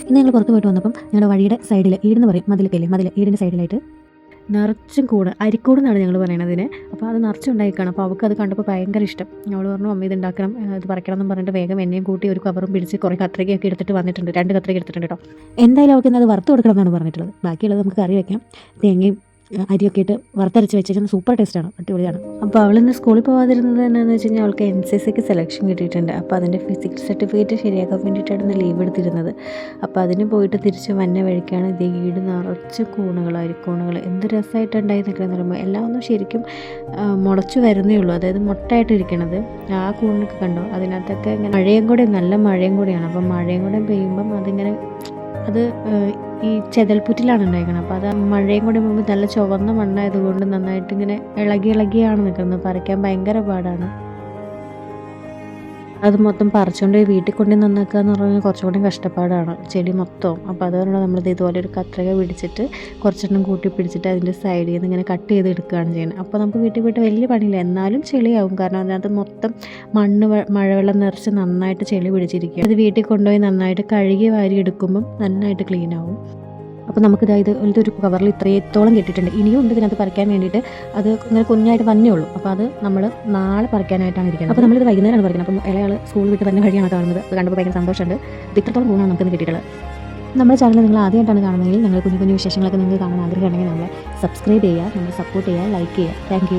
ഇന്ന് ഞങ്ങൾ പുറത്ത് പോയിട്ട് വന്നപ്പം ഞങ്ങളുടെ വഴിയുടെ സൈഡിൽ ഈടെന്ന് പറയും മതിലൊക്കെ മതിൽ ഈടിൻ്റെ സൈഡിലായിട്ട് നിറച്ചും കൂട് അരിക്കൂട് എന്നാണ് ഞങ്ങൾ പറയണതിന്. അപ്പോൾ അത് നിറച്ചും ഉണ്ടായിക്കാണ്. അപ്പോൾ അവൾക്ക് അത് കണ്ടപ്പോൾ ഭയങ്കര ഇഷ്ടം. ഞങ്ങൾ പറഞ്ഞു അമ്മ ഇത് ഉണ്ടാക്കണം, ഇത് പറിക്കണം എന്ന് പറഞ്ഞിട്ട് വേഗം എന്നെയും കൂട്ടി ഒരു കവറും പിടിച്ച് കുറേ കത്രികയൊക്കെ എടുത്തിട്ട് വന്നിട്ടുണ്ട്. 2 കത്രിക എടുത്തിട്ടുണ്ട് കേട്ടോ. എന്തായാലും അവൾക്ക് ഇന്ന് അത് വറുത്ത് കൊടുക്കണം എന്നാണ് പറഞ്ഞിട്ടുള്ളത്. ബാക്കിയുള്ളത് നമുക്ക് കറി വയ്ക്കാം. തേങ്ങയും അരിയൊക്കെ ഇട്ട് വറുത്തരച്ച് വെച്ചാൽ സൂപ്പർ ടേസ്റ്റാണ്, അടിപൊളിയാണ്. അപ്പോൾ അവളിന്ന് സ്കൂളിൽ പോകാതിരുന്നത് എന്നാന്ന് വെച്ച് കഴിഞ്ഞാൽ അവൾക്ക് NCCക്ക് സെലക്ഷൻ കിട്ടിയിട്ടുണ്ട്. അപ്പോൾ അതിൻ്റെ ഫിസിക്സ് സർട്ടിഫിക്കറ്റ് ശരിയാക്കാൻ വേണ്ടിയിട്ടാണ് ഇന്ന് ലീവ് എടുത്തിരുന്നത്. അപ്പോൾ അതിന് പോയിട്ട് തിരിച്ച് വന്ന വഴിക്കാണ് ഇത് ഈട് നിറച്ച് കൂണുകൾ, അരിക്കൂണുകൾ. എന്ത് രസമായിട്ടുണ്ടായി നിൽക്കുന്നത് പറയുമ്പോൾ എല്ലാം ഒന്നും ശരിക്കും മുളച്ച് വരുന്നേ ഉള്ളൂ. അതായത് മൊട്ടായിട്ട് ഇരിക്കണത് ആ കൂണിനൊക്കെ കണ്ടോ, അതിനകത്തൊക്കെ ഇങ്ങനെ മഴയും കൂടെ, നല്ല മഴയും കൂടെയാണ്. അപ്പം മഴയും കൂടെ പെയ്യുമ്പം അതിങ്ങനെ അത് ഈ ചെതൽപ്പുറ്റിലാണ് ഉണ്ടായിരിക്കുന്നത്. അപ്പോൾ അത് മഴയും കൂടി മുമ്പ് നല്ല ചുവന്ന മണ്ണായതുകൊണ്ട് നന്നായിട്ട് ഇങ്ങനെ ഇളകിയാണ് നിൽക്കുന്നത്. പറിക്കാൻ ഭയങ്കര പാടാണ്. അത് മൊത്തം പറിച്ചുകൊണ്ട് വീട്ടിൽ കൊണ്ട് നന്നാക്കുക എന്ന് പറഞ്ഞാൽ കുറച്ചുകൂടി കഷ്ടപ്പാടാണ്, ചെടി മൊത്തം. അപ്പോൾ അതുകൊണ്ട് നമ്മളിത് ഇതുപോലെ ഒരു കത്രിക പിടിച്ചിട്ട് കുറച്ചെണ്ണം കൂട്ടി പിടിച്ചിട്ട് അതിൻ്റെ സൈഡിൽ നിന്ന് ഇങ്ങനെ കട്ട് ചെയ്ത് എടുക്കുകയാണ് ചെയ്യുന്നത്. അപ്പോൾ നമുക്ക് വീട്ടിൽ പോയിട്ട് വലിയ പണിയില്ല, എന്നാലും ചെളിയാവും. കാരണം അതിനകത്ത് മൊത്തം മഴവെള്ളം നിറച്ച് നന്നായിട്ട് ചെളി പിടിച്ചിരിക്കുക. അത് വീട്ടിൽ കൊണ്ടുപോയി നന്നായിട്ട് കഴുകി വാരി എടുക്കുമ്പം നന്നായിട്ട് ക്ലീൻ ആവും. അപ്പോൾ നമുക്കിത് ഇതൊരു കവറിൽ ഇത്രത്തോളം കിട്ടിയിട്ടുണ്ട്. ഇനിയും ഉണ്ട് ഇതിനകത്ത് പറിക്കാൻ വേണ്ടിയിട്ട്. അത് ഇങ്ങനെ കുഞ്ഞായിട്ട് വന്നേ ഉള്ളൂ. അപ്പോൾ അത് നമ്മൾ നാളെ പറിക്കാനായിട്ടാണ് ഇരിക്കുന്നത്. അപ്പോൾ നമ്മളിത് വൈകുന്നേരമാണ് പറിക്കുന്നത്. അപ്പം ഇളയാൾ സ്കൂൾ വിട്ട് തന്നെ വഴിയാണ് കാണുന്നത്. അത് കണ്ടപ്പോൾ ഭയങ്കര സന്തോഷമുണ്ട്. ഇത് ഇത്രത്തോളം ഗുണമാണ് നമുക്കിന്ന് കിട്ടിയിട്ടുള്ളത്. നമ്മുടെ ചാനൽ നിങ്ങൾ ആദ്യമായിട്ടാണ് കാണുന്നതെങ്കിൽ ഞങ്ങൾ കുഞ്ഞു കുഞ്ഞു വിശേഷങ്ങളൊക്കെ നിങ്ങൾക്ക് കാണാൻ ആഗ്രഹമുണ്ടെങ്കിൽ നമ്മളെ സബ്സ്ക്രൈബ് ചെയ്യുക, നമ്മൾ സപ്പോർട്ട് ചെയ്യുക, ലൈക്ക് ചെയ്യുക. താങ്ക്